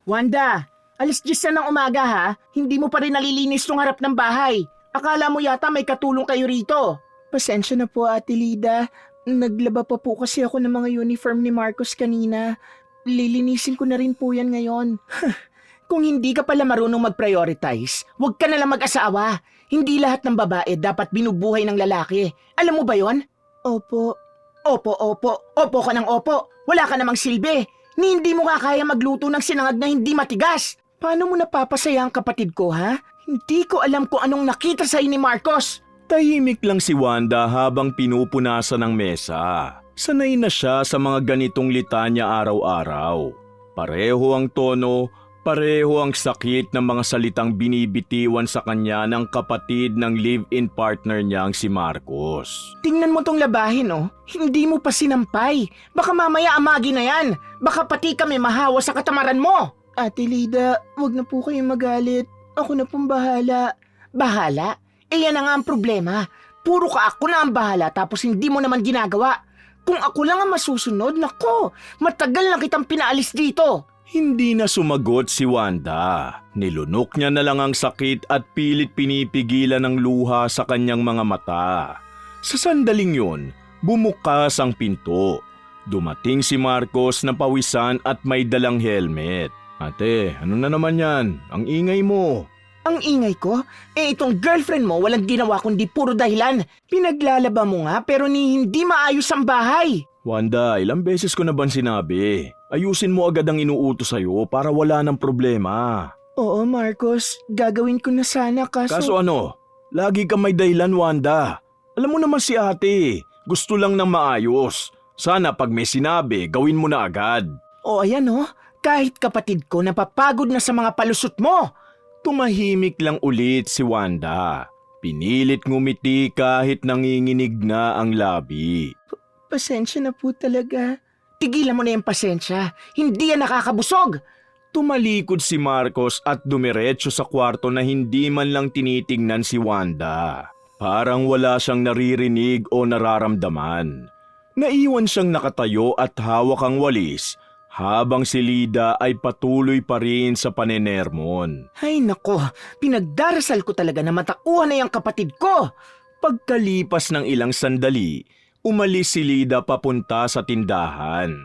Wanda, alas 10 na ng umaga ha? Hindi mo pa rin nalilinis yung harap ng bahay. Akala mo yata may katulong kayo rito. Pasensya na po, Ate Lida. Naglaba pa po kasi ako ng mga uniform ni Marcos kanina. Lilinisin ko na rin po yan ngayon. Kung hindi ka pala marunong mag-prioritize, huwag ka nalang mag-asawa. Hindi lahat ng babae dapat binubuhay ng lalaki. Alam mo ba yon? Opo. Opo ka ng opo. Wala ka namang silbi. Ni hindi mo nga kaya magluto ng sinangag na hindi matigas. Paano mo napapasaya ang kapatid ko, ha? Hindi ko alam kung anong nakita sa'yo ni Marcos. Tahimik lang si Wanda habang pinupunasan ng mesa. Sanay na siya sa mga ganitong litanya araw-araw. Pareho ang tono, pareho ang sakit ng mga salitang binibitiwan sa kanya ng kapatid ng live-in partner niyang si Marcos. Tingnan mo tong labahin, oh. Hindi mo pa sinampay. Baka mamaya amagi na yan. Baka pati kami mahawa sa katamaran mo. Ate Lida, wag na po kayong magalit. Ako na pong bahala. Bahala? Eh yan na nga ang problema. Puro ka ako na ang bahala tapos hindi mo naman ginagawa. Kung ako lang ang masusunod, nako, matagal na kitang pinaalis dito. Hindi na sumagot si Wanda. Nilunok niya na lang ang sakit at pilit pinipigilan ng luha sa kanyang mga mata. Sa sandaling yun, bumukas ang pinto. Dumating si Marcos na pawisan at may dalang helmet. Ate, ano na naman yan? Ang ingay mo. Ang ingay ko? Eh itong girlfriend mo walang ginawa kundi puro dahilan. Pinaglalaba mo nga pero ni hindi maayos ang bahay. Wanda, ilang beses ko na ba sinabi? Ayusin mo agad ang inuutos sa'yo para wala ng problema. Oo Marcos, gagawin ko na sana Kaso ano? Lagi kang may dahilan, Wanda. Alam mo naman si ate, gusto lang ng maayos. Sana pag may sinabi, gawin mo na agad. O ayan oh, kahit kapatid ko napapagod na sa mga palusot mo. Tumahimik lang ulit si Wanda. Pinilit ngumiti kahit nanginginig na ang labi. Pasensya na po talaga. Tigilan mo na yung pasensya. Hindi yan nakakabusog. Tumalikod si Marcos at dumiretso sa kwarto na hindi man lang tinitingnan si Wanda. Parang wala siyang naririnig o nararamdaman. Naiwan siyang nakatayo at hawak ang walis habang si Lida ay patuloy pa rin sa panenermon. Ay nako, pinagdarasal ko talaga na matauhan na yung kapatid ko. Pagkalipas ng ilang sandali, umalis si Lida papunta sa tindahan.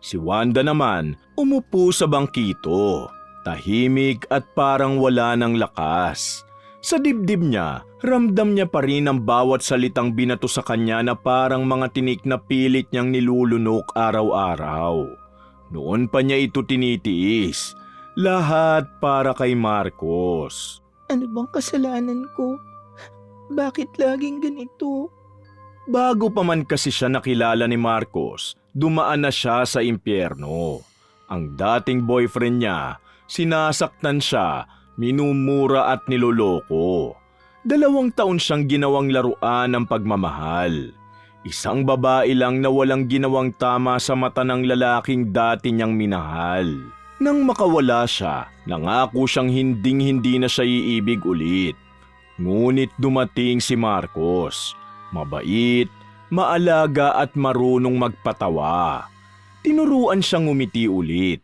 Si Wanda naman umupo sa bangkito, tahimik at parang wala ng lakas. Sa dibdib niya, ramdam niya pa rin ang bawat salitang binato sa kanya na parang mga tinik na pilit niyang nilulunok araw-araw. Noon pa niya ito tinitiis, lahat para kay Marcos. Ano bang kasalanan ko? Bakit laging ganito? Bago pa man kasi siya nakilala ni Marcos, dumaan na siya sa impyerno. Ang dating boyfriend niya, sinasaktan siya, minumura at niloloko. 2 taon siyang ginawang laruan ng pagmamahal. Isang babae lang na walang ginawang tama sa mata ng lalaking dati niyang minahal. Nang makawala siya, nangako siyang hinding-hindi na siya iibig ulit. Ngunit dumating si Marcos. Mabait, maalaga at marunong magpatawa. Tinuruan siyang ngumiti ulit.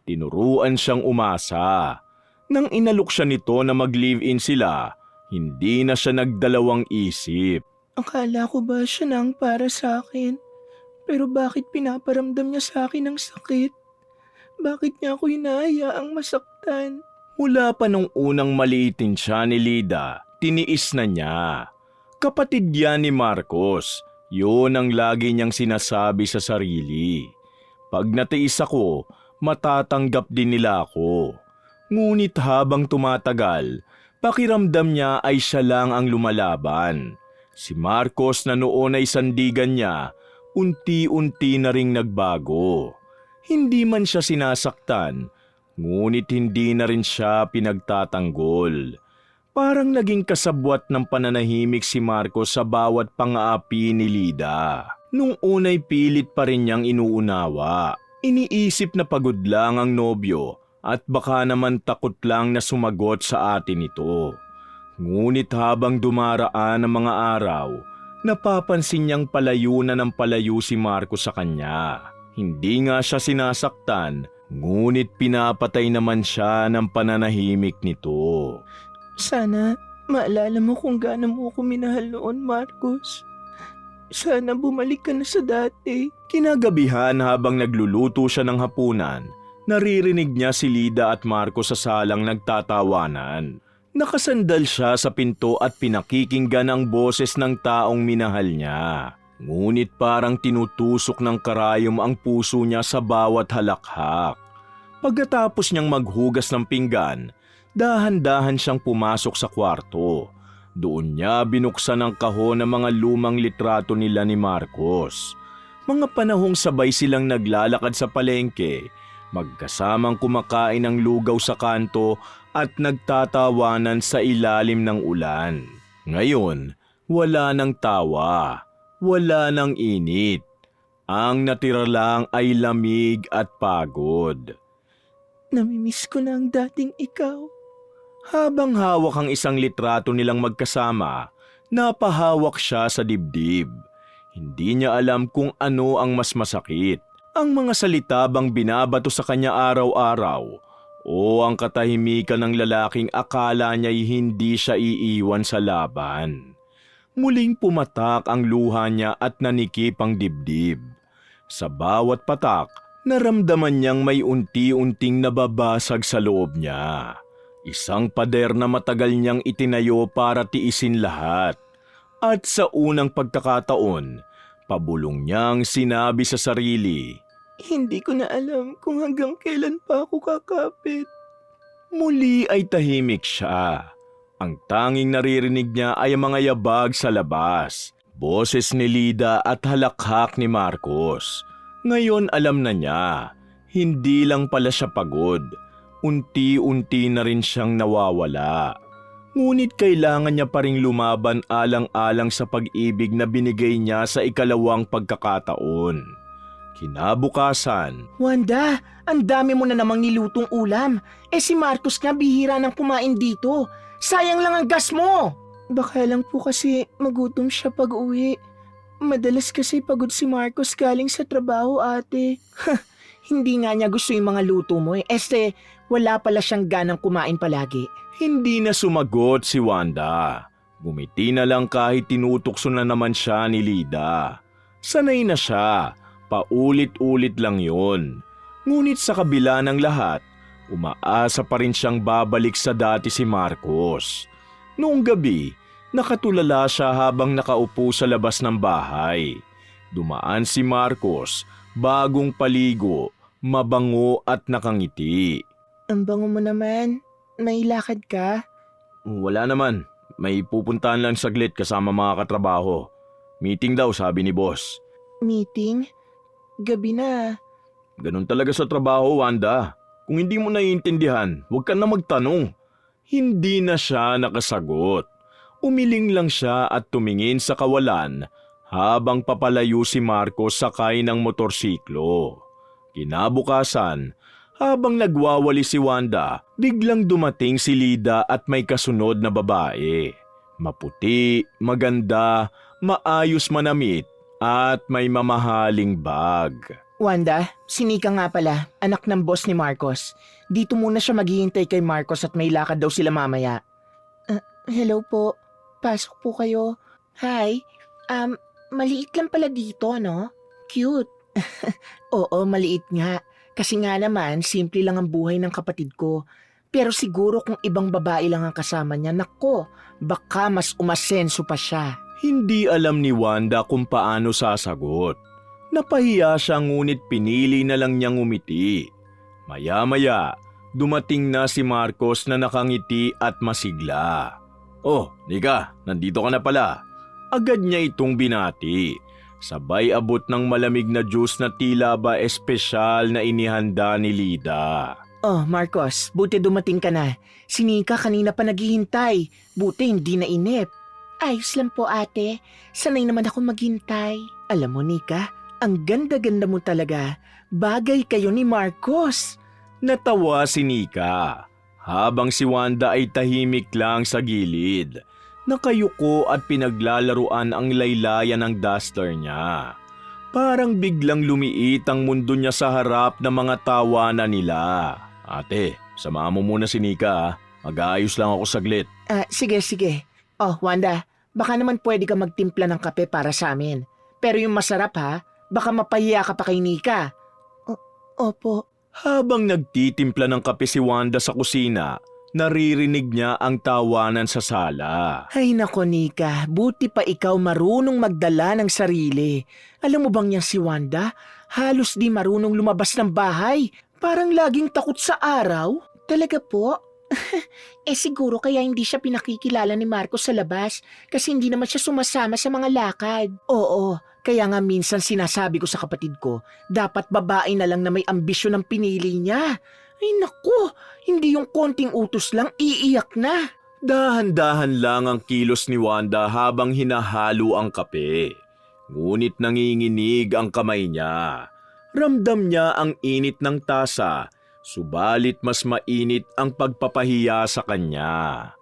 Tinuruan siyang umasa. Nang inalok siya nito na mag-live-in sila, hindi na siya nagdalawang isip. Akala ko ba siya nang para sa akin? Pero bakit pinaparamdam niya sa akin ang sakit? Bakit niya ako hinahayaang masaktan? Mula pa nung unang maliitin siya ni Lida, tiniis na niya. Kapatid yan ni Marcos, yun ang lagi niyang sinasabi sa sarili. Pag natiis ako, matatanggap din nila ako. Ngunit habang tumatagal, pakiramdam niya ay siya lang ang lumalaban. Si Marcos na noon ay sandigan niya, unti-unti na ring nagbago. Hindi man siya sinasaktan, ngunit hindi na rin siya pinagtatanggol. Parang naging kasabwat ng pananahimik si Marcos sa bawat pang-aapi ni Lida. Nung unay pilit pa rin niyang inuunawa. Iniisip na pagod lang ang nobyo at baka naman takot lang na sumagot sa atin ito. Ngunit habang dumaraan ang mga araw, napapansin niyang palayo na ng palayo si Marcos sa kanya. Hindi nga siya sinasaktan, Ngunit pinapatay naman siya ng pananahimik nito. Sana maalala mo kung gaano mo ako minahal noon, Marcos. Sana bumalik ka na sa dati. Kinagabihan habang nagluluto siya ng hapunan, naririnig niya si Lida at Marcos sa salang nagtatawanan. Nakasandal siya sa pinto at pinakikinggan ang boses ng taong minahal niya. Ngunit parang tinutusok ng karayom ang puso niya sa bawat halakhak. Pagkatapos niyang maghugas ng pinggan, dahan-dahan siyang pumasok sa kwarto. Doon niya binuksan ang kahon ng mga lumang litrato nila ni Marcos. Mga panahong sabay silang naglalakad sa palengke, magkasamang kumakain ng lugaw sa kanto at nagtatawanan sa ilalim ng ulan. Ngayon, wala nang tawa. Wala nang init. Ang natira lang ay lamig at pagod. Namimiss ko na ang dating ikaw. Habang hawak ang isang litrato nilang magkasama, napahawak siya sa dibdib. Hindi niya alam kung ano ang mas masakit. Ang mga salita bang binabato sa kanya araw-araw o ang katahimikan ng lalaking akala niya'y hindi siya iiwan sa laban. Muling pumatak ang luha niya at nanikip ang dibdib. Sa bawat patak, naramdaman niyang may unti-unting nababasag sa loob niya. Isang pader na matagal niyang itinayo para tiisin lahat. At sa unang pagkakataon, pabulong niyang sinabi sa sarili, Hindi ko na alam kung hanggang kailan pa ako kakapit. Muli ay tahimik siya. Ang tanging naririnig niya ay ang mga yabag sa labas, boses ni Lida at halakhak ni Marcos. Ngayon alam na niya, hindi lang pala siya pagod. Unti-unti na rin siyang nawawala. Ngunit kailangan niya pa ring lumaban alang-alang sa pag-ibig na binigay niya sa ikalawang pagkakataon. Kinabukasan, Wanda, ang dami mo na namang nilutong ulam. Si Marcos nga bihira nang kumain dito. Sayang lang ang gas mo! Baka lang po kasi magutom siya pag uwi. Madalas kasi pagod si Marcos galing sa trabaho, ate. Hindi nga niya gusto yung mga luto mo wala pala siyang ganang kumain palagi. hindi na sumagot si Wanda. Gumiti na lang kahit tinutokso na naman siya ni Lida. Sanay na siya, paulit-ulit lang yun. Ngunit sa kabila ng lahat, umaasa pa rin siyang babalik sa dati si Marcos. Noong gabi, nakatulala siya habang nakaupo sa labas ng bahay. Dumaan si Marcos, bagong paligo, mabango at nakangiti. Ang bango mo naman. May lakad ka? Wala naman, may pupuntahan lang saglit kasama mga katrabaho. Meeting daw sabi ni boss. Meeting? Gabi na. Ganun talaga sa trabaho, Wanda. Kung hindi mo naiintindihan, huwag ka na magtanong. Hindi na siya nakasagot. Umiling lang siya at tumingin sa kawalan habang papalayo si Marcos sakay ng motorsiklo. Kinabukasan, habang nagwawali si Wanda, biglang dumating si Lida at may kasunod na babae. Maputi, maganda, maayos manamit at may mamahaling bag. Wanda, si Nika nga pala, anak ng boss ni Marcos. Dito muna siya maghihintay kay Marcos at may lakad daw sila mamaya. Hello po. Pasok po kayo. Hi. Maliit lang pala dito, no? Cute. Oo, maliit nga. Kasi nga naman, simple lang ang buhay ng kapatid ko. Pero siguro kung ibang babae lang ang kasama niya, nako, baka mas umasenso pa siya. Hindi alam ni Wanda kung paano sasagot. Napahiya siya ngunit pinili na lang niyang umiti. Maya-maya, dumating na si Marcos na nakangiti at masigla. Oh, Nika, nandito ka na pala. Agad niya itong binati. Sabay abot ng malamig na juice na tila ba espesyal na inihanda ni Lida. Oh, Marcos, buti dumating ka na. Si Nika kanina pa naghihintay. Buti hindi na inip. Ayos lang po ate. Sanay naman ako maghintay. Alam mo Nika, ang ganda-ganda mo talaga. Bagay kayo ni Marcos. Natawa si Nika, habang si Wanda ay tahimik lang sa gilid. Nakayuko at pinaglalaruan ang laylayan ng duster niya. Parang biglang lumiit ang mundo niya sa harap ng mga tawanan nila. Ate, samahan mo muna si Nika ha. Mag-aayos lang ako saglit. Sige, sige. Oh, Wanda, baka naman pwede ka magtimpla ng kape para sa amin. Pero yung masarap ha, baka mapahiya ka pa kay Nika. Opo. Habang nagtitimpla ng kape si Wanda sa kusina, naririnig niya ang tawanan sa sala. Ay nako Nika, buti pa ikaw marunong magdala ng sarili. Alam mo bang yan si Wanda? Halos di marunong lumabas ng bahay. Parang laging takot sa araw. Talaga po? Siguro kaya hindi siya pinakikilala ni Marcos sa labas kasi hindi naman siya sumasama sa mga lakad. Oo, kaya nga minsan sinasabi ko sa kapatid ko, dapat babae na lang na may ambisyon ang pinili niya. Ay naku, hindi yung konting utos lang, iiyak na. Dahan-dahan lang ang kilos ni Wanda habang hinahalo ang kape. Ngunit nanginginig ang kamay niya. Ramdam niya ang init ng tasa, subalit mas mainit ang pagpapahiya sa kanya.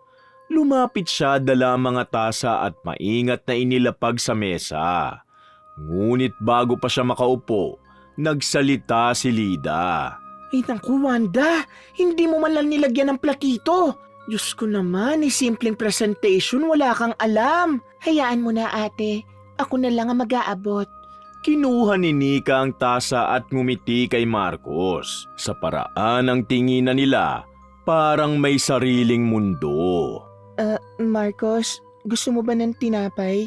Lumapit siya dala mga tasa at maingat na inilapag sa mesa. Ngunit bago pa siya makaupo, nagsalita si Lida. Ay naku Wanda, hindi mo man lang nilagyan ng platito. Diyos ko naman, simpleng presentation, wala kang alam. Hayaan mo na ate, ako na lang ang mag-aabot. Kinuha ni Nika ang tasa at ngumiti kay Marcos. Sa paraan ng tinginan nila, parang may sariling mundo. Marcos, gusto mo ba ng tinapay?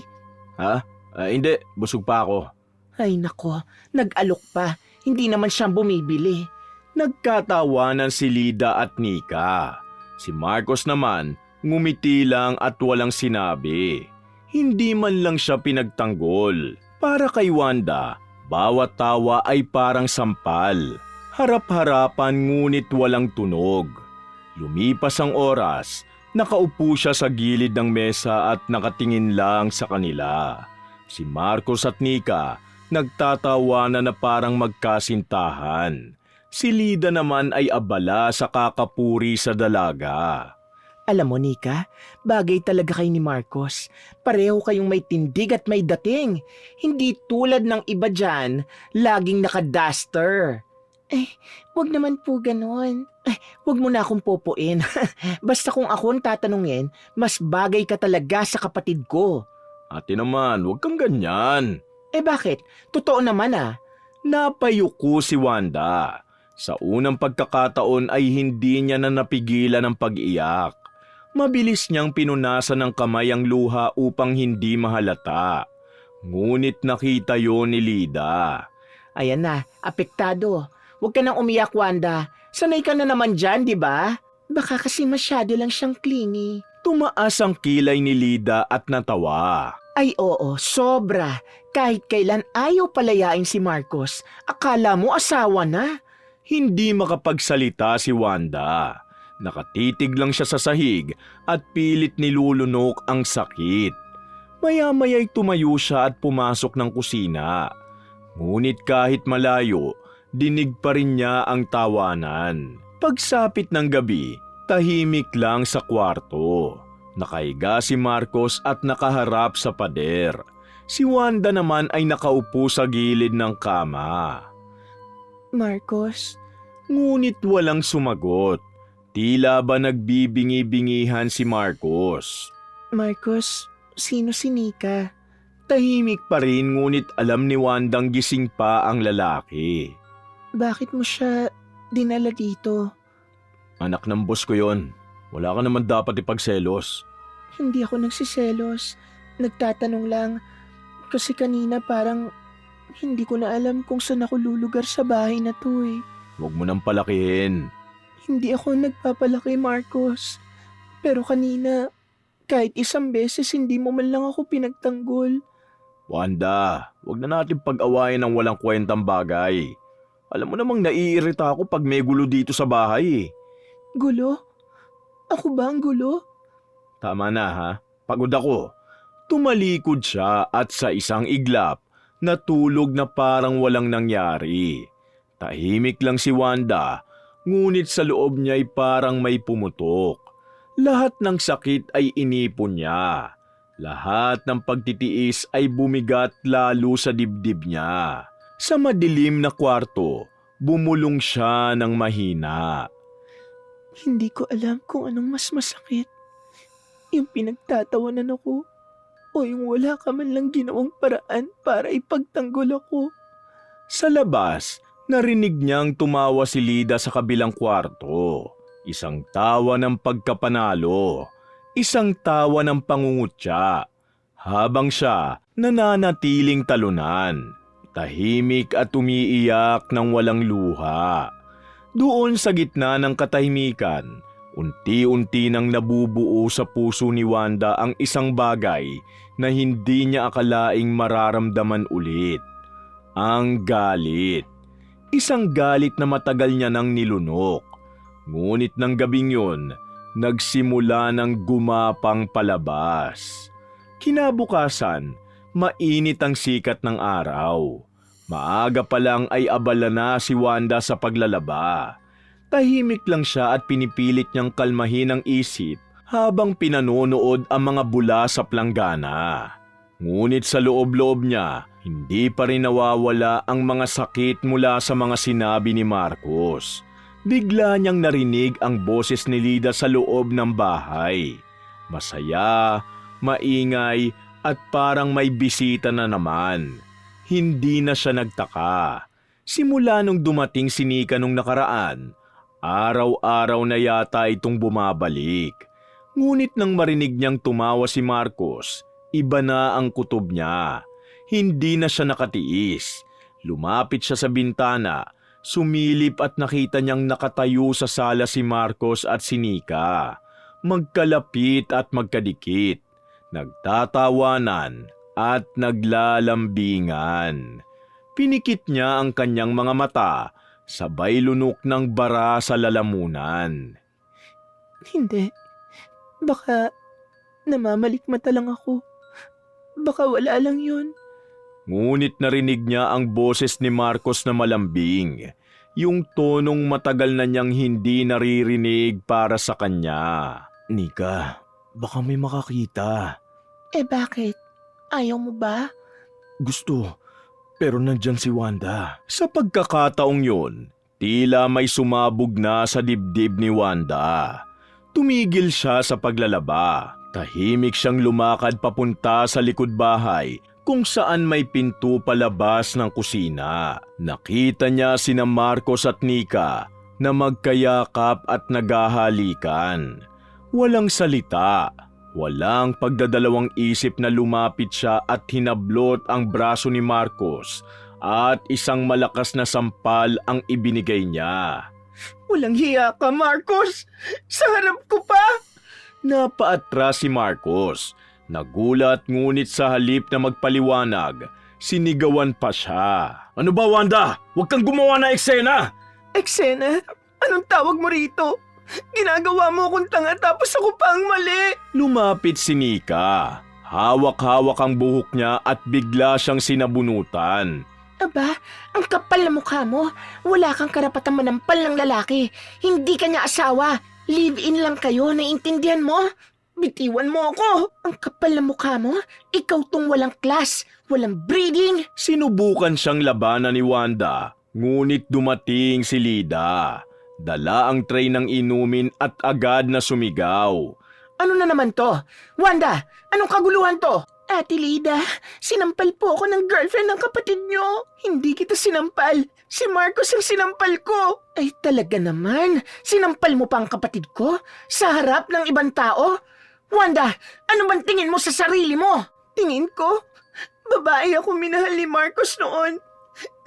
Ha? Hindi, busog pa ako. Ay nako, nag-alok pa. Hindi naman siyang bumibili. Nagkatawanan si Lida at Nika. Si Marcos naman, ngumiti lang at walang sinabi. Hindi man lang siya pinagtanggol. Para kay Wanda, bawat tawa ay parang sampal. Harap-harapan ngunit walang tunog. Lumipas ang oras, nakaupo siya sa gilid ng mesa at nakatingin lang sa kanila. Si Marcos at Nika nagtatawanan na parang magkasintahan. Si Lida naman ay abala sa kakapuri sa dalaga. Alam mo Nika, bagay talaga kay ni Marcos. Pareho kayong may tindig at may dating. Hindi tulad ng iba dyan, laging naka-duster. Wag naman po ganon. Wag mo na akong popuin. Basta kung ako ang tatanungin, mas bagay ka talaga sa kapatid ko. Ate naman, huwag kang ganyan. Bakit? Totoo naman ah. Napayuko si Wanda. Sa unang pagkakataon ay hindi niya na napigilan ang pag-iyak. Mabilis niyang pinunasan ng kamay ang luha upang hindi mahalata. Ngunit nakita yon ni Lida. Ayan na, apektado. Huwag ka nang umiyak, Wanda. Sanay ka na naman dyan, di ba? Baka kasi masyado lang siyang clingy. Tumaas ang kilay ni Lida at natawa. Ay oo, sobra. Kahit kailan ayaw palayain si Marcos. Akala mo asawa na. Hindi makapagsalita si Wanda. Nakatitig lang siya sa sahig at pilit nilulunok ang sakit. Maya-maya'y tumayo siya at pumasok ng kusina. Ngunit kahit malayo, dinig pa rin niya ang tawanan. Pagsapit ng gabi, tahimik lang sa kwarto. Nakahiga si Marcos at nakaharap sa pader. Si Wanda naman ay nakaupo sa gilid ng kama. Marcos? Ngunit walang sumagot. Tila ba nagbibingi-bingihan si Marcos. Marcos, sino si Nika? Tahimik pa rin ngunit alam ni Wandang gising pa ang lalaki. Bakit mo siya dinala dito? Anak ng boss ko yon. Wala ka naman dapat ipagselos. Hindi ako nagsiselos. Nagtatanong lang. Kasi kanina parang hindi ko na alam kung saan ako lulugar sa bahay na to eh. Huwag mo nang palakihin. Hindi ako nagpapalaki, Marcos. Pero kanina, kahit isang beses hindi mo man lang ako pinagtanggol. Wanda, huwag na natin pag-awayan ng walang kwentang bagay. Alam mo namang naiirita ako pag may gulo dito sa bahay. Gulo? Ako ba ang gulo? Tama na ha, pagod ako. Tumalikod siya at sa isang iglap, natulog na parang walang nangyari. Tahimik lang si Wanda, ngunit sa loob niya ay parang may pumutok. Lahat ng sakit ay inipon niya. Lahat ng pagtitiis ay bumigat lalo sa dibdib niya. Sa madilim na kwarto, bumulong siya ng mahina. Hindi ko alam kung anong mas masakit. Yung pinagtatawanan ako o yung wala ka man lang ginawang paraan para ipagtanggol ako. Sa labas, narinig niyang tumawa si Lida sa kabilang kwarto. Isang tawa ng pagkapanalo, isang tawa ng pangungutya, habang siya nananatiling talunan, tahimik at umiiyak ng walang luha. Doon sa gitna ng katahimikan, unti-unti nang nabubuo sa puso ni Wanda ang isang bagay na hindi niya akalaing mararamdaman ulit. Ang galit. Isang galit na matagal niya nang nilunok. Ngunit ng gabing yun, nagsimula ng gumapang palabas. Kinabukasan, mainit ang sikat ng araw. Maaga pa lang ay abala na si Wanda sa paglalaba. Tahimik lang siya at pinipilit niyang kalmahin ang isip habang pinanonood ang mga bula sa planggana. Ngunit sa loob-loob niya, hindi pa rin nawawala ang mga sakit mula sa mga sinabi ni Marcos. Bigla niyang narinig ang boses ni Lida sa loob ng bahay. Masaya, maingay at parang may bisita na naman. Hindi na siya nagtaka. Simula nung dumating si Nika nung nakaraan, araw-araw na yata itong bumabalik. Ngunit nang marinig niyang tumawa si Marcos, iba na ang kutob niya. Hindi na siya nakatiis. Lumapit siya sa bintana, sumilip at nakita niyang nakatayo sa sala si Marcos at si Nika. Magkalapit at magkadikit, nagtatawanan at naglalambingan. Pinikit niya ang kanyang mga mata, sabay lunok ng bara sa lalamunan. Hindi. Baka namamalikmata lang ako. Baka wala lang yun. Ngunit narinig niya ang boses ni Marcos na malambing, yung tonong matagal na niyang hindi naririnig para sa kanya. Nika, baka may makakita. Bakit? Ayaw mo ba? Gusto, pero nandyan si Wanda. Sa pagkakataong yun, tila may sumabog na sa dibdib ni Wanda. Tumigil siya sa paglalaba. Tahimik siyang lumakad papunta sa likod bahay kung saan may pinto palabas ng kusina. Nakita niya sina Marcos at Nika na magkayakap at naghahalikan. Walang salita, walang pagdadalawang isip na lumapit siya at hinablot ang braso ni Marcos at isang malakas na sampal ang ibinigay niya. Walang hiya ka, Marcos! Sa harap ko pa! Napaatras si Marcos. Nagulat ngunit sa halip na magpaliwanag, sinigawan pa siya. Ano ba, Wanda? Huwag kang gumawa na eksena! Eksena? Anong tawag mo rito? Ginagawa mo akong tanga tapos ako pa ang mali! Lumapit si Nika. Hawak-hawak ang buhok niya at bigla siyang sinabunutan. Aba, ang kapal na mukha mo. Wala kang karapatang manampal ng lalaki. Hindi ka niya asawa. Live-in lang kayo, naiintindihan mo? Bitiwan mo ako! Ang kapal na mukha mo, ikaw tong walang class, walang breeding! Sinubukan siyang labanan ni Wanda, ngunit dumating si Lida. Dala ang tray ng inumin at agad na sumigaw. Ano na naman to? Wanda, anong kaguluhan to? Ate Lida, sinampal po ako ng girlfriend ng kapatid nyo. Hindi kita sinampal. Si Marcos ang sinampal ko. Ay talaga naman, sinampal mo pa ang kapatid ko? Sa harap ng ibang tao? Wanda, ano bang tingin mo sa sarili mo? Tingin ko? Babae ako minahal ni Marcos noon.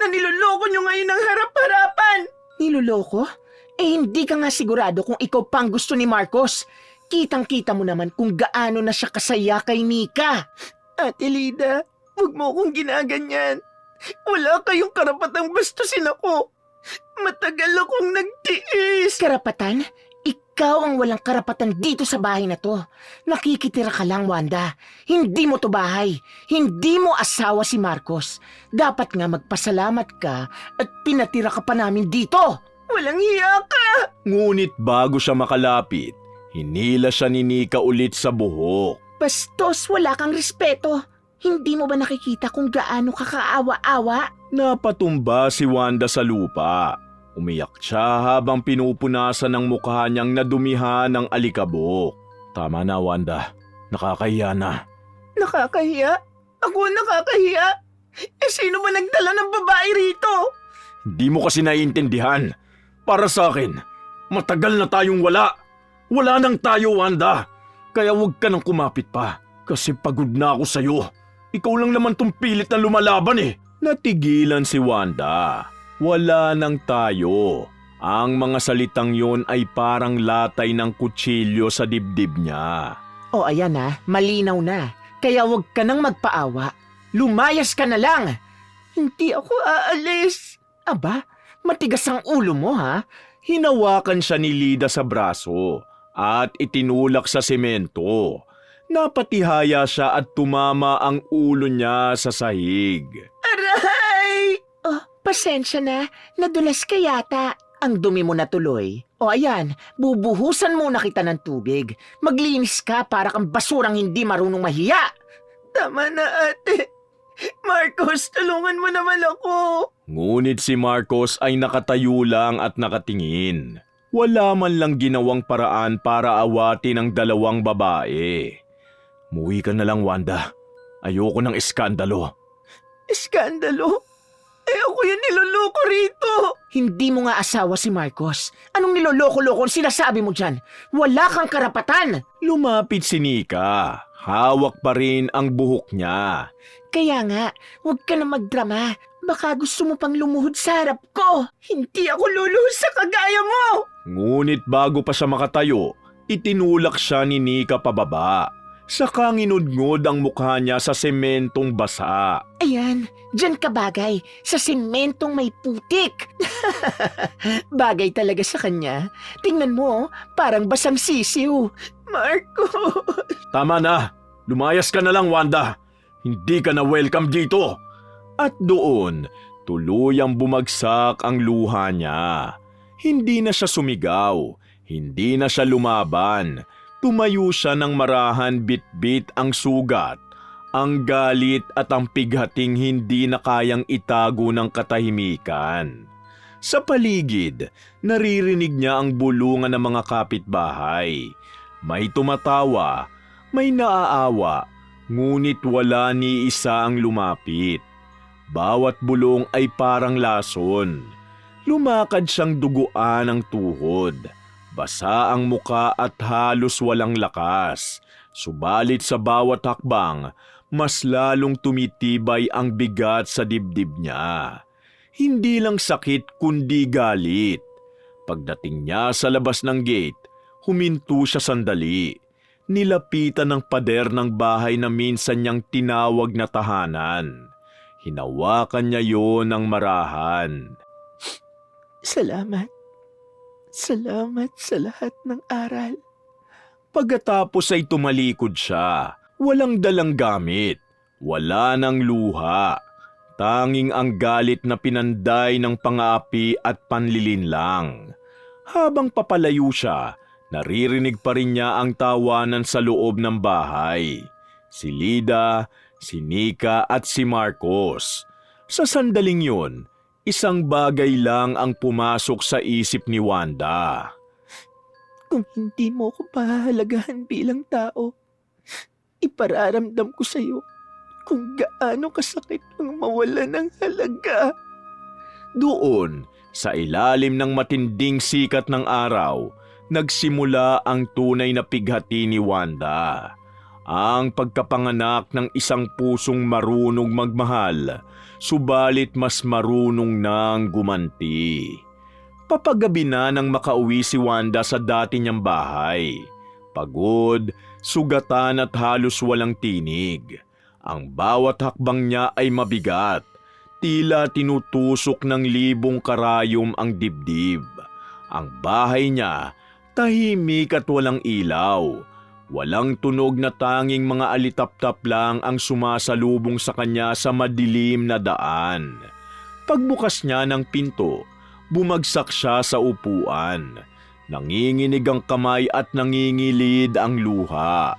Na niloloko nyo ngayon ng harap-harapan. Niloloko? Hindi ka nga sigurado kung ikaw pang gusto ni Marcos. Kitang-kita mo naman kung gaano na siya kasaya kay Nika. Ate Lida, huwag mo akong ginaganyan. Wala kayong karapatang bastusin ako. Matagal akong nagtiis. Karapatan? Ikaw ang walang karapatan dito sa bahay na to. Nakikitira ka lang, Wanda. Hindi mo to bahay. Hindi mo asawa si Marcos. Dapat nga magpasalamat ka at pinatira ka pa namin dito. Walang hiya ka! Ngunit bago siya makalapit, hinila siya ni Nika ulit sa buhok. Bastos, wala kang respeto. Hindi mo ba nakikita kung gaano kakaawa-awa? Napatumba si Wanda sa lupa. Umiyak siya habang pinupunasan ng mukha niyang nadumihan ng alikabok. Tama na, Wanda. Nakakahiya na. Nakakahiya? Ako nakakahiya? Sino ba nagdala ng babae rito? Hindi mo kasi naiintindihan. Para sa akin, matagal na tayong wala. Wala nang tayo, Wanda. Kaya huwag ka nang kumapit pa. Kasi pagod na ako sa'yo. Ikaw lang naman tong pilit na lumalaban eh. Natigilan si Wanda. Wala nang tayo. Ang mga salitang yon ay parang latay ng kutsilyo sa dibdib niya. O ayan na, malinaw na. Kaya huwag ka nang magpaawa. Lumayas ka na lang. Hindi ako aalis. Aba, matigas ang ulo mo ha? Hinawakan siya ni Lida sa braso at itinulak sa semento. Napatihaya siya at tumama ang ulo niya sa sahig. Aray! Oh, pasensya na. Nadulas ka yata. Ang dumi mo na tuloy. O ayan, bubuhusan muna kita ng tubig. Maglinis ka para kang basurang hindi marunong mahiya. Tama na ate. Marcos, tulungan mo naman ako. Ngunit si Marcos ay nakatayo lang at nakatingin. Wala man lang ginawang paraan para awatin ang dalawang babae. Muwi ka na lang, Wanda. Ayoko ng eskandalo. Iskandalo? Ako yung niloloko rito. Hindi mo nga asawa si Marcos. Anong niloloko-loko ang sinasabi mo dyan? Wala kang karapatan. Lumapit si Nika. Hawak pa rin ang buhok niya. Kaya nga, huwag ka na magdrama. Baka gusto mo pang lumuhod sa harap ko. Hindi ako luluhod sa kagaya mo. Ngunit bago pa siya makatayo, itinulak siya ni Nika pababa. Saka nginudngod ang mukha niya sa sementong basa. Ayan, dyan ka bagay. Sa sementong may putik. Bagay talaga sa kanya. Tingnan mo, parang basang sisiw. Marco! Tama na! Lumayas ka na lang, Wanda! Hindi ka na welcome dito! At doon, tuluyang bumagsak ang luha niya. Hindi na siya sumigaw, hindi na siya lumaban. Tumayo siya ng marahan bit-bit ang sugat, ang galit at ang pighating hindi na kayang itago ng katahimikan. Sa paligid, naririnig niya ang bulungan ng mga kapitbahay. May tumatawa, may naaawa, ngunit wala ni isa ang lumapit. Bawat bulong ay parang lason. Lumakad siyang duguan ang tuhod. Basa ang muka at halos walang lakas. Subalit sa bawat hakbang, mas lalong tumitibay ang bigat sa dibdib niya. Hindi lang sakit kundi galit. Pagdating niya sa labas ng gate, huminto siya sandali. Nilapitan ng pader ng bahay na minsan niyang tinawag na tahanan. Hinawakan niya yon ng marahan. Salamat. Salamat sa lahat ng aral. Pagkatapos ay tumalikod siya. Walang dalang gamit. Wala nang luha. Tanging ang galit na pinanday ng pang-aapi at panlilinlang. Habang papalayo siya, naririnig pa rin niya ang tawanan sa loob ng bahay. Si Lida, si Nika at si Marcos. Sa sandaling yun, isang bagay lang ang pumasok sa isip ni Wanda. Kung hindi mo ko pahahalagahan bilang tao, ipararamdam ko sa iyo kung gaano kasakit ang mawala ng halaga. Doon, sa ilalim ng matinding sikat ng araw, nagsimula ang tunay na pighati ni Wanda. Ang pagkapanganak ng isang pusong marunong magmahal, subalit mas marunong nang gumanti. Papagabi na nang makauwi si Wanda sa dati niyang bahay. Pagod, sugatan at halos walang tinig. Ang bawat hakbang niya ay mabigat. Tila tinutusok ng libong karayom ang dibdib. Ang bahay niya, tahimik at walang ilaw. Walang tunog na tanging mga alitap-tap lang ang sumasalubong sa kanya sa madilim na daan. Pagbukas niya ng pinto, bumagsak siya sa upuan. Nanginginig ang kamay at nangingilid ang luha.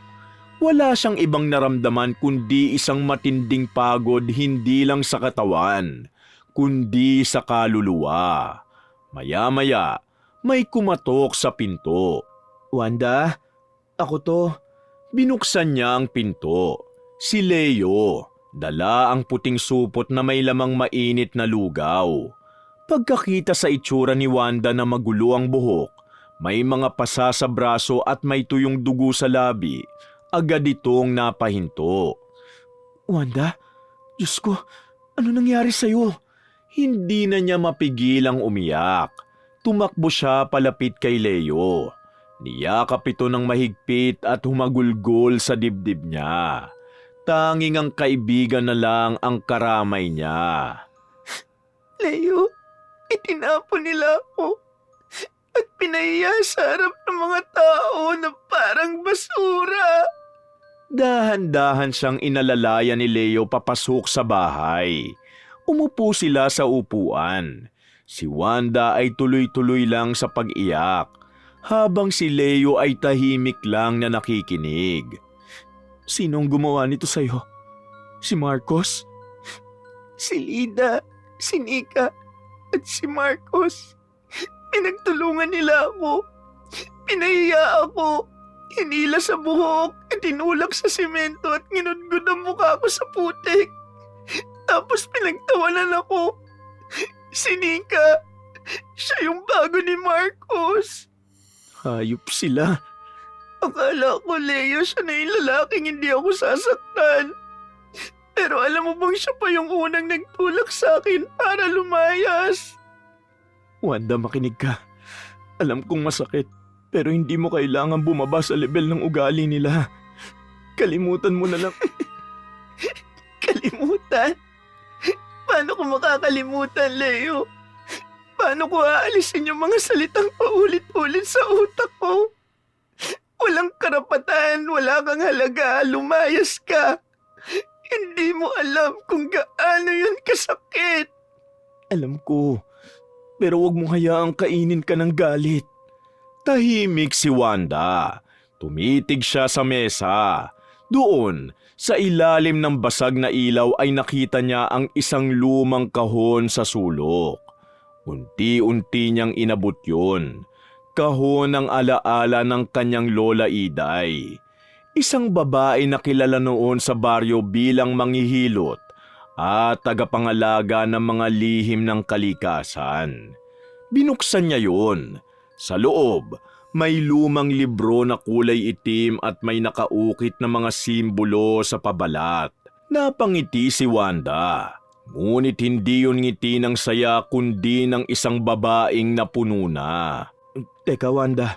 Wala siyang ibang naramdaman kundi isang matinding pagod hindi lang sa katawan, kundi sa kaluluwa. Maya-maya, may kumatok sa pinto. "Wanda, ako to." Binuksan niya ang pinto. Si Leo, dala ang puting supot na may lamang mainit na lugaw. Pagkakita sa itsura ni Wanda na magulo ang buhok, may mga pasa sa braso at may tuyong dugo sa labi, agad itong napahinto. "Wanda, Diyos ko, ano nangyari sa'yo?" Hindi na niya mapigilang umiyak. Tumakbo siya palapit kay Leo. Niyakap ito ng mahigpit at humagulgol sa dibdib niya. Tanging ang kaibigan na lang ang karamay niya. Leo, itinapon nila ako at pinahiya sa harap ng mga tao na parang basura. Dahan-dahan siyang inalalaya ni Leo papasok sa bahay. Umupo sila sa upuan. Si Wanda ay tuloy-tuloy lang sa pag-iyak, habang si Leo ay tahimik lang na nakikinig. "Sinong gumawa nito sa'yo? Si Marcos?" Si Lida, si Nika, at si Marcos. Pinagtulungan nila ako. Pinahiya ako. Hinila sa buhok, tinulak sa simento at nginudgod ang mukha ko sa putik. Tapos pinagtawanan ako. Si Nika, siya yung bago ni Marcos. Hayop sila. Akala ko, Leo, siya na yung lalaking hindi ako sasaktan. Pero alam mo bang siya pa yung unang nagtulak sa akin para lumayas? Wanda, makinig ka. Alam kong masakit, pero hindi mo kailangan bumaba sa level ng ugali nila. Kalimutan mo na lang. Kalimutan? Paano ko makakalimutan, Leo? Paano ko aalisin yung mga salitang paulit-ulit sa utak ko? Walang karapatan, wala kang halaga, lumayas ka. Hindi mo alam kung gaano yun kasakit. Alam ko, pero wag mo hayaang kainin ka ng galit. Tahimik si Wanda. Tumitig siya sa mesa. Doon, sa ilalim ng basag na ilaw ay nakita niya ang isang lumang kahon sa sulok. Unti-unti niyang inabot yun. Kahon ng alaala ng kanyang lola Iday. Isang babae na kilala noon sa baryo bilang manghihilot at tagapangalaga ng mga lihim ng kalikasan. Binuksan niya yun. Sa loob, may lumang libro na kulay itim at may nakaukit na mga simbolo sa pabalat. Napangiti si Wanda. Ngunit hindi yun ngiti ng saya kundi ng isang babaeng napuno na. Teka, Wanda,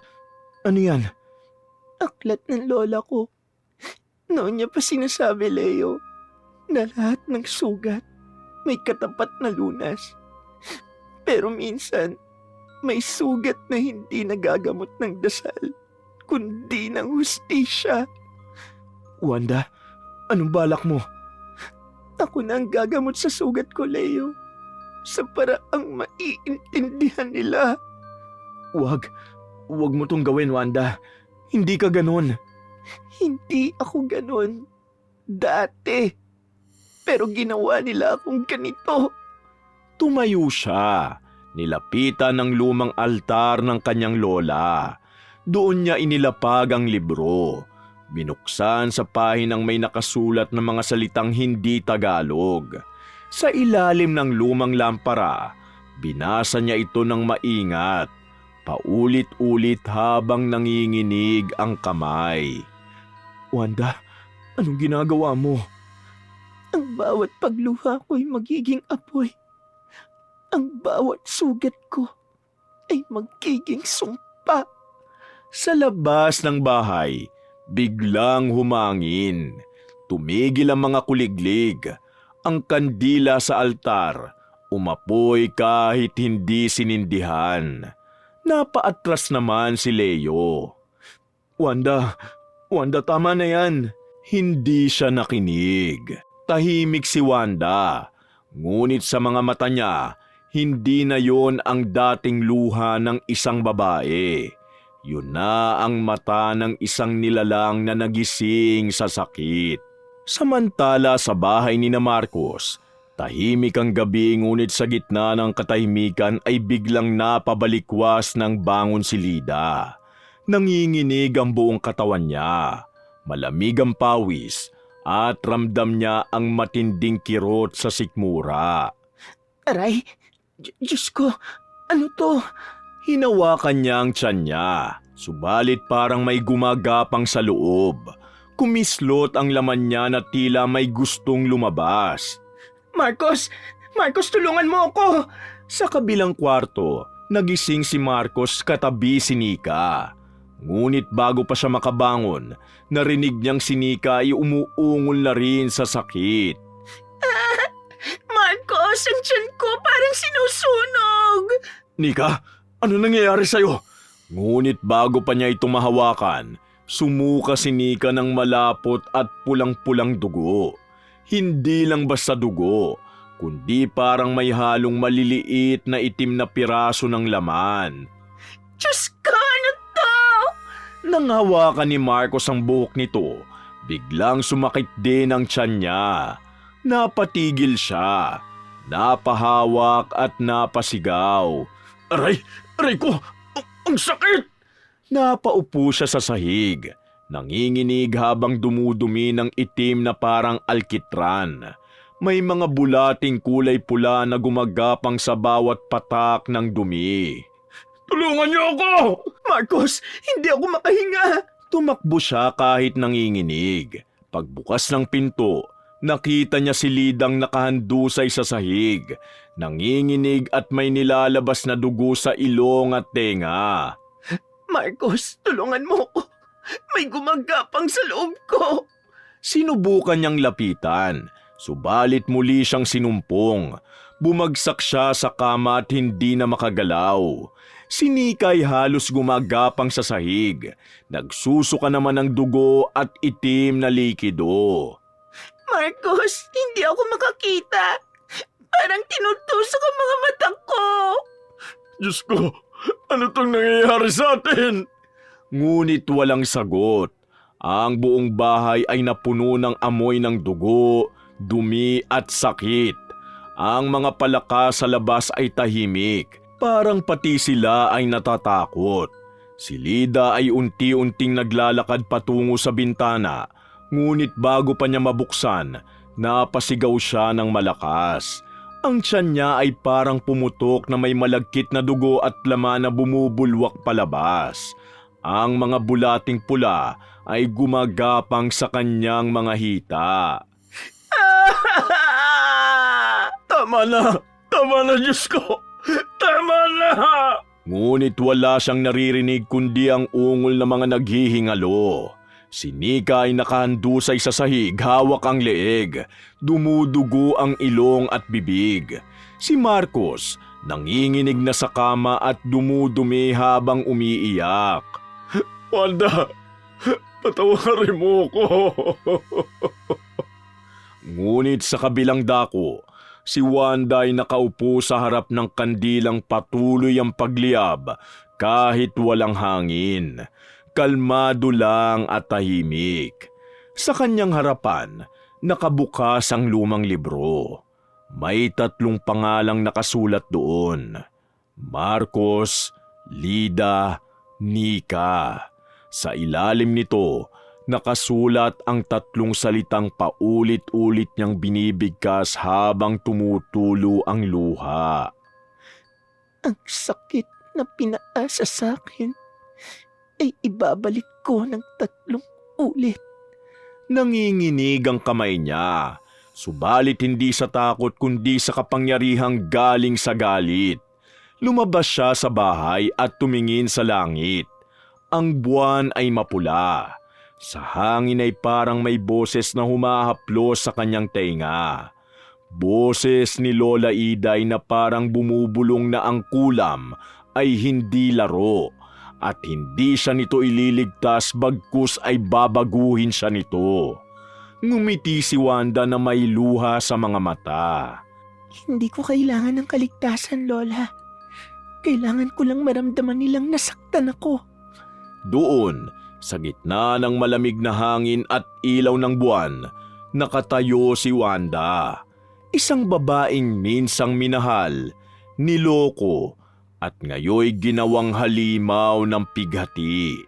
ano yan? Aklat ng lola ko. Noon niya pa sinasabi, Leo, na lahat ng sugat may katapat na lunas. Pero minsan, may sugat na hindi nagagamot ng dasal, kundi ng hustisya. Wanda, anong balak mo? Ako na ang gagamot sa sugat ko, Leo. Sa paraang maiintindihan nila. Wag mo tong gawin, Wanda. Hindi ka ganun. Hindi ako ganun. Dati. Pero ginawa nila akong ganito. Tumayo siya. Nilapitan ng lumang altar ng kanyang lola. Doon niya inilapag ang libro. Binuksan sa pahinang may nakasulat na mga salitang hindi Tagalog. Sa ilalim ng lumang lampara, binasa niya ito ng maingat. Paulit-ulit habang nanginginig ang kamay. Wanda, anong ginagawa mo? Ang bawat pagluha ko'y magiging apoy. Ang bawat sugat ko ay magiging sumpa. Sa labas ng bahay, biglang humangin. Tumigil ang mga kuliglig. Ang kandila sa altar, umapoy kahit hindi sinindihan. Napaatras naman si Leo. Wanda, tama na yan. Hindi siya nakinig. Tahimik si Wanda. Ngunit sa mga mata niya, hindi na yon ang dating luha ng isang babae. Yun na ang mata ng isang nilalang na nagising sa sakit. Samantala sa bahay ni na Marcos, tahimik ang gabi ngunit sa gitna ng katahimikan ay biglang napabalikwas ng bangon si Lida. Nanginginig ang buong katawan niya, malamig ang pawis at ramdam niya ang matinding kirot sa sikmura. Aray, Diyos ko, ano to? Hinawakan niya ang tiyan niya, subalit parang may gumagapang sa loob. Kumislot ang laman niya na tila may gustong lumabas. Marcos, tulungan mo ako! Sa kabilang kwarto, nagising si Marcos katabi si Nika. Ngunit bago pa siya makabangon, narinig niyang si Nika ay umuungol na rin sa sakit. Marcos, ang tiyan ko parang sinusunog! Nika, ano nangyayari sa'yo? Ngunit bago pa niya ito mahawakan, sumuka si Nika ng malapot at pulang-pulang dugo. Hindi lang basta dugo, kundi parang may halong maliliit na itim na piraso ng laman. Diyos ko, ano to? Nang hawakan ni Marcos ang buhok nito, biglang sumakit din ang tiyan niya. Napatigil siya, napahawak at napasigaw. Aray! Aray ko! Ang sakit! Napaupo siya sa sahig, nanginginig habang dumudumi ng itim na parang alkitran. May mga bulating kulay pula na gumagapang sa bawat patak ng dumi. Tulungan niyo ako! Marcos, hindi ako makahinga! Tumakbo siya kahit nanginginig. Pagbukas ng pinto, nakita niya si Lidang nakahandusay sa sahig, nanginginig at may nilalabas na dugo sa ilong at tenga. Marcos, tulungan mo ko! May gumagapang sa loob ko! Sinubukan niyang lapitan, subalit muli siyang sinumpong. Bumagsak siya sa kama at hindi na makagalaw. Si Nika ay halos gumagapang sa sahig. Nagsusuka naman ng dugo at itim na likido. Marcos, hindi ako makakita. Parang tinutusok ang mga mata ko. Diyos ko, ano tong nangyayari sa atin? Ngunit walang sagot. Ang buong bahay ay napuno ng amoy ng dugo, dumi at sakit. Ang mga palaka sa labas ay tahimik. Parang pati sila ay natatakot. Si Lida ay unti-unting naglalakad patungo sa bintana. Ngunit bago pa niya mabuksan, napasigaw siya ng malakas. Ang tiyan niya ay parang pumutok na may malagkit na dugo at laman na bumubulwak palabas. Ang mga bulating pula ay gumagapang sa kanyang mga hita. Tama na Diyos ko! Tama na! Ngunit wala siyang naririnig kundi ang ungol ng mga naghihingalo. Si Nika ay nakahandusay sa sahig, hawak ang leeg. Dumudugo ang ilong at bibig. Si Marcos, nanginginig na sa kama at dumudumi habang umiiyak. Wanda, patawarin mo ko. Ngunit sa kabilang dako, si Wanda ay nakaupo sa harap ng kandilang patuloy ang pagliyab kahit walang hangin. Kalmado lang at tahimik. Sa kanyang harapan, nakabukas ang lumang libro. May 3 pangalang nakasulat doon. Marcos, Lida, Nika. Sa ilalim nito, nakasulat ang 3 salitang paulit-ulit niyang binibigkas habang tumutulo ang luha. Ang sakit na pinaasa sa akin ay ibabalik ko ng 3 ulit. Nanginginig ang kamay niya, subalit hindi sa takot kundi sa kapangyarihang galing sa galit. Lumabas siya sa bahay at tumingin sa langit. Ang buwan ay mapula. Sa hangin ay parang may boses na humahaplos sa kanyang tenga. Boses ni Lola Iday na parang bumubulong na ang kulam ay hindi laro at hindi siya nito ililigtas bagkus ay babaguhin siya nito. Ngumiti si Wanda na may luha sa mga mata. Hindi ko kailangan ng kaligtasan, Lola. Kailangan ko lang maramdaman nilang nasaktan ako. Doon, sa gitna ng malamig na hangin at ilaw ng buwan, nakatayo si Wanda. Isang babaeng minsang minahal, niloko, at ngayoy ginawang halimaw ng pighati.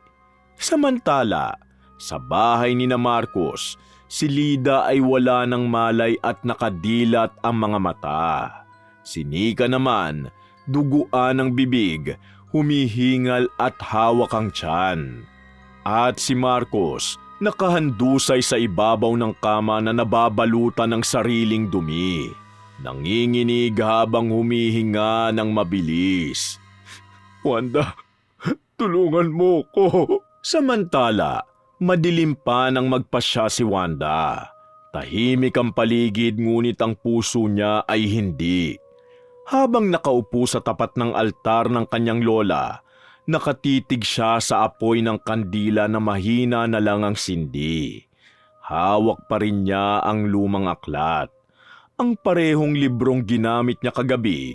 Samantala, sa bahay ni na Marcos, si Lida ay wala ng malay at nakadilat ang mga mata. Si Nika naman, duguan ng bibig, humihingal at hawak ang tiyan. At si Marcos, nakahandusay sa ibabaw ng kama na nababalutan ng sariling dumi. Nanginginig habang humihinga ng mabilis. Wanda, tulungan mo ko. Samantala, madilim pa nang magpasya si Wanda. Tahimik ang paligid ngunit ang puso niya ay hindi. Habang nakaupo sa tapat ng altar ng kanyang lola, nakatitig siya sa apoy ng kandila na mahina na lang ang sindi. Hawak pa rin niya ang lumang aklat. Ang parehong librong ginamit niya kagabi,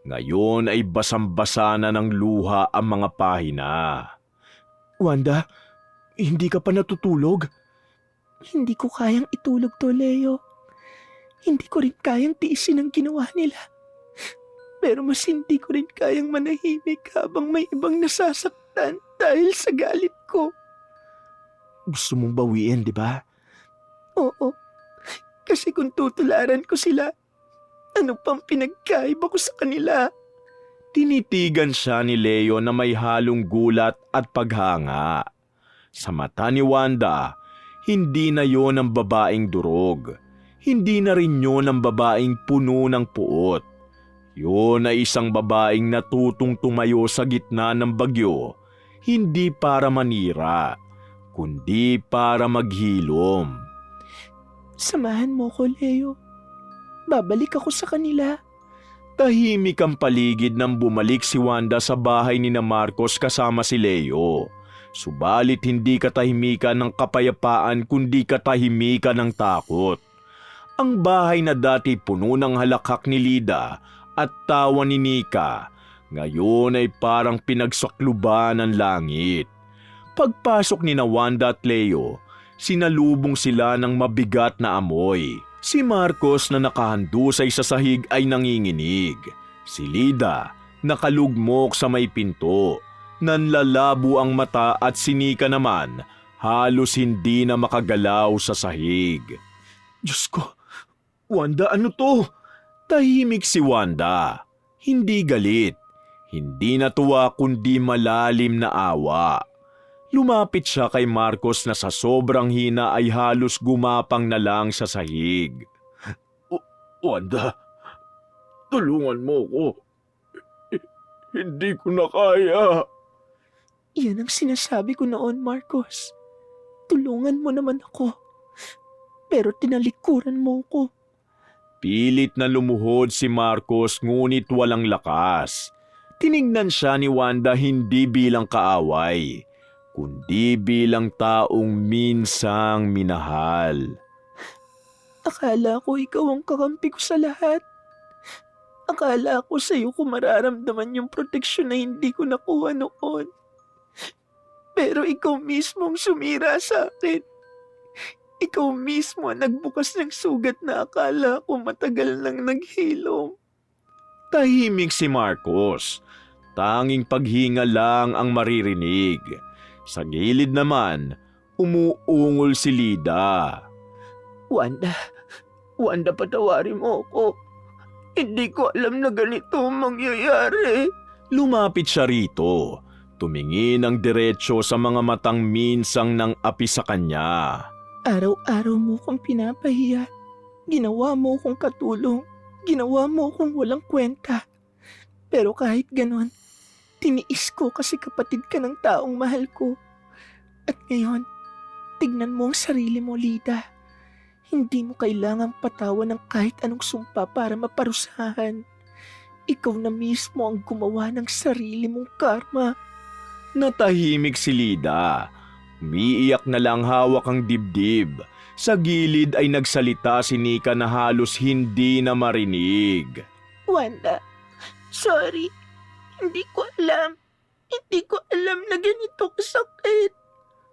ngayon ay basang-basa na ng luha ang mga pahina. Wanda, hindi ka pa natutulog? Hindi ko kayang itulog to, Leo. Hindi ko rin kayang tiisin ang ginawa nila. Pero mas hindi ko rin kayang manahimik habang may ibang nasasaktan dahil sa galit ko. Gusto mong bawiin, di ba? Oo, kasi kung tutularan ko sila, ano pang pinagkaiba ko sa kanila? Tinitigan siya ni Leo na may halong gulat at paghanga. Sa mata ni Wanda, hindi na yon ang babaeng durog. Hindi na rin yon ang babaeng puno ng puot. Yon ay isang babaeng natutong tumayo sa gitna ng bagyo, hindi para manira, kundi para maghilom. Samahan mo ko, Leo. Babalik ako sa kanila. Tahimik ang paligid nang bumalik si Wanda sa bahay ni na Marcos kasama si Leo. Subalit hindi katahimikan ng kapayapaan kundi katahimikan ng takot. Ang bahay na dati puno ng halakhak ni Lida at tawa ni Nika, ngayon ay parang pinagsakluban ng langit. Pagpasok ni na Wanda at Leo, sinalubong sila ng mabigat na amoy. Si Marcos na nakahandusay sa sahig ay nanginginig. Si Lida nakalugmok sa may pinto. Nanlalabo ang mata at si Nika naman halos hindi na makagalaw sa sahig. Diyos ko, Wanda, ano to? Tahimik si Wanda. Hindi galit. Hindi natuwa kundi malalim na awa. Lumapit siya kay Marcos na sa sobrang hina ay halos gumapang na lang sa sahig. Wanda, tulungan mo ko. Hindi ko na kaya. Yan ang sinasabi ko noon, Marcos. Tulungan mo naman ako. Pero tinalikuran mo ko. Pilit na lumuhod si Marcos ngunit walang lakas. Tiningnan siya ni Wanda hindi bilang kaaway, kundi bilang taong minsang minahal. Akala ko ikaw ang kakampi ko sa lahat. Akala ko sa iyo ko mararamdaman yung proteksyon na hindi ko nakuha noon. Pero ikaw mismo ang sumira sa akin. Ikaw mismo ang nagbukas ng sugat na akala ko matagal nang naghilom. Tahimik si Marcos. Tanging paghinga lang ang maririnig. Sa gilid naman, umuungol si Lida. Wanda, patawarin mo ako. Hindi ko alam na ganito ang mangyayari. Lumapit siya rito. Tumingin ng diretsyo sa mga matang minsang ng api sa kanya. Araw-araw mo kong pinapahiya. Ginawa mo kong katulong. Ginawa mo kong walang kwenta. Pero kahit ganon, tiniis ko kasi kapatid ka ng taong mahal ko. At ngayon, tignan mo ang sarili mo, Lida. Hindi mo kailangang patawan ng kahit anong sumpa para maparusahan. Ikaw na mismo ang gumawa ng sarili mong karma. Natahimik si Lida. Umiiyak na lang hawak ang dibdib. Sa gilid ay nagsalita si Nika na halos hindi na marinig. Wanda, sorry. Hindi ko alam. Hindi ko alam na ganito kasakit.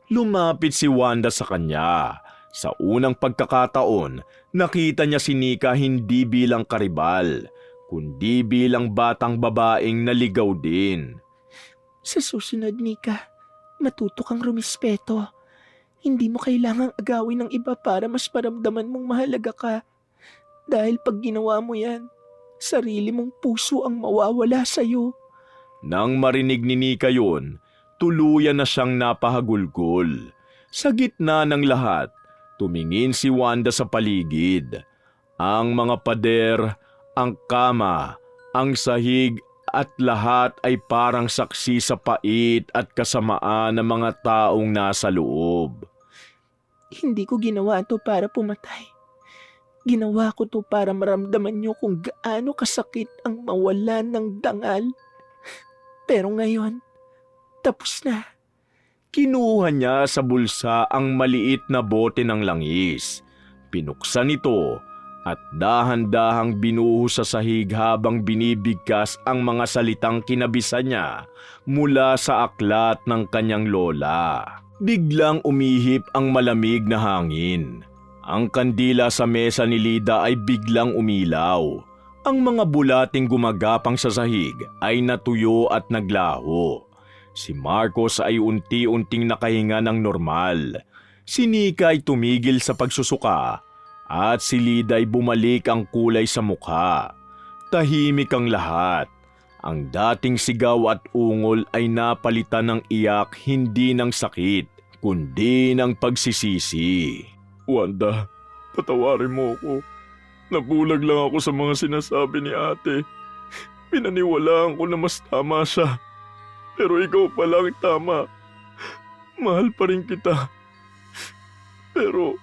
Lumapit si Wanda sa kanya. Sa unang pagkakataon, nakita niya si Nika hindi bilang karibal, kundi bilang batang babaeng naligaw din. Sa susunod, Nika, matuto kang rumispeto. Hindi mo kailangang agawin ng iba para mas maramdaman mong mahalaga ka. Dahil pag ginawa mo yan, sarili mong puso ang mawawala sa'yo. Nang marinig ni Nika yun, tuluyan na siyang napahagulgol. Sa gitna ng lahat, tumingin si Wanda sa paligid. Ang mga pader, ang kama, ang sahig at lahat ay parang saksi sa pait at kasamaan ng mga taong nasa loob. Hindi ko ginawa to para pumatay. Ginawa ko to para maramdaman niyo kung gaano kasakit ang mawalan ng dangal. Pero ngayon, tapos na. Kinuha niya sa bulsa ang maliit na bote ng langis. Pinuksan ito at dahan-dahang binuhos sa sahig habang binibigkas ang mga salitang kinabisan niya mula sa aklat ng kanyang lola. Biglang umihip ang malamig na hangin. Ang kandila sa mesa ni Lida ay biglang umilaw. Ang mga bulating gumagapang sa sahig ay natuyo at naglaho. Si Marcos ay unti-unting nakahinga ng normal. Si Nika ay tumigil sa pagsusuka at si Lida ay bumalik ang kulay sa mukha. Tahimik ang lahat. Ang dating sigaw at ungol ay napalitan ng iyak, hindi ng sakit, kundi ng pagsisisi. Wanda, patawarin mo ako. Nabulag lang ako sa mga sinasabi ni ate. Pinaniwalaan ko na mas tama siya. Pero ikaw pala ang tama. Mahal pa rin kita. Pero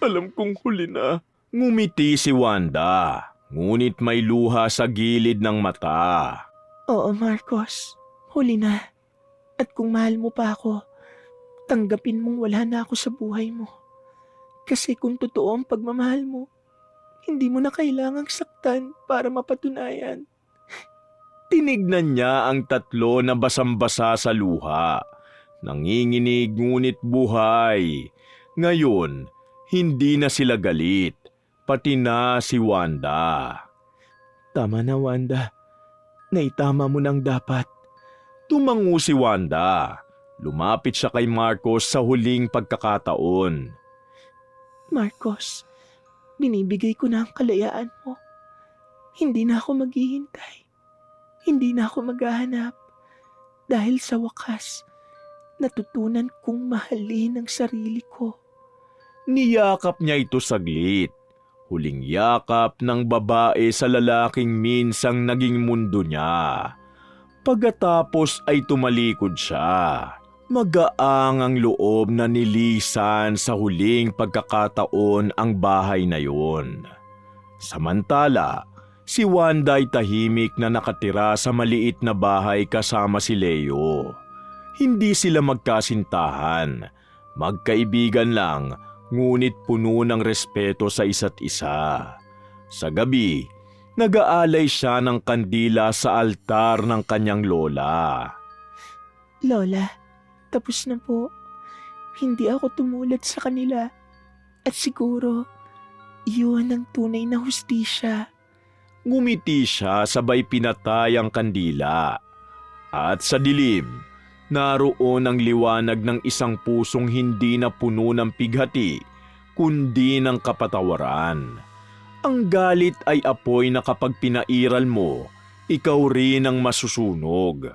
alam kong huli na. Ngumiti si Wanda, ngunit may luha sa gilid ng mata. Oo, Marcos. Huli na. At kung mahal mo pa ako, tanggapin mong wala na ako sa buhay mo. Kasi kung totoo ang pagmamahal mo, hindi mo na kailangang saktan para mapatunayan. Tinignan niya ang tatlo na basang-basa sa luha. Nanginginig ngunit buhay. Ngayon, hindi na sila galit, pati na si Wanda. Tama na, Wanda. Naitama mo nang dapat. Tumango si Wanda. Lumapit siya kay Marcos sa huling pagkakataon. Marcos, binibigay ko na ang kalayaan mo. Hindi na ako maghihintay. Hindi na ako maghahanap. Dahil sa wakas, natutunan kong mahalin ang sarili ko. Niyakap niya ito saglit. Huling yakap ng babae sa lalaking minsang naging mundo niya. Pagkatapos ay tumalikod siya. Magaang ang loob na nilisan sa huling pagkakataon ang bahay na yun. Samantala, si Wanda ay tahimik na nakatira sa maliit na bahay kasama si Leo. Hindi sila magkasintahan, magkaibigan lang, ngunit puno ng respeto sa isa't isa. Sa gabi, nag-aalay siya ng kandila sa altar ng kanyang lola. Lola, tapos na po. Hindi ako tumulad sa kanila. At siguro, iyon ang tunay na hustisya. Ngumiti siya sabay pinatay ang kandila. At sa dilim, naroon ang liwanag ng isang pusong hindi na puno ng pighati, kundi ng kapatawaran. Ang galit ay apoy na kapag pinairal mo, ikaw rin ang masusunog.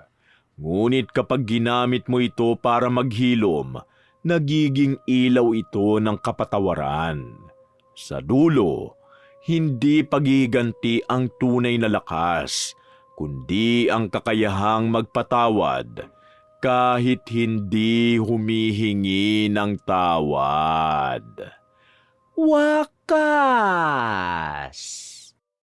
Ngunit kapag ginamit mo ito para maghilom, nagiging ilaw ito ng kapatawaran. Sa dulo, hindi pagiganti ang tunay na lakas, kundi ang kakayahang magpatawad kahit hindi humihingi ng tawad. Wakas!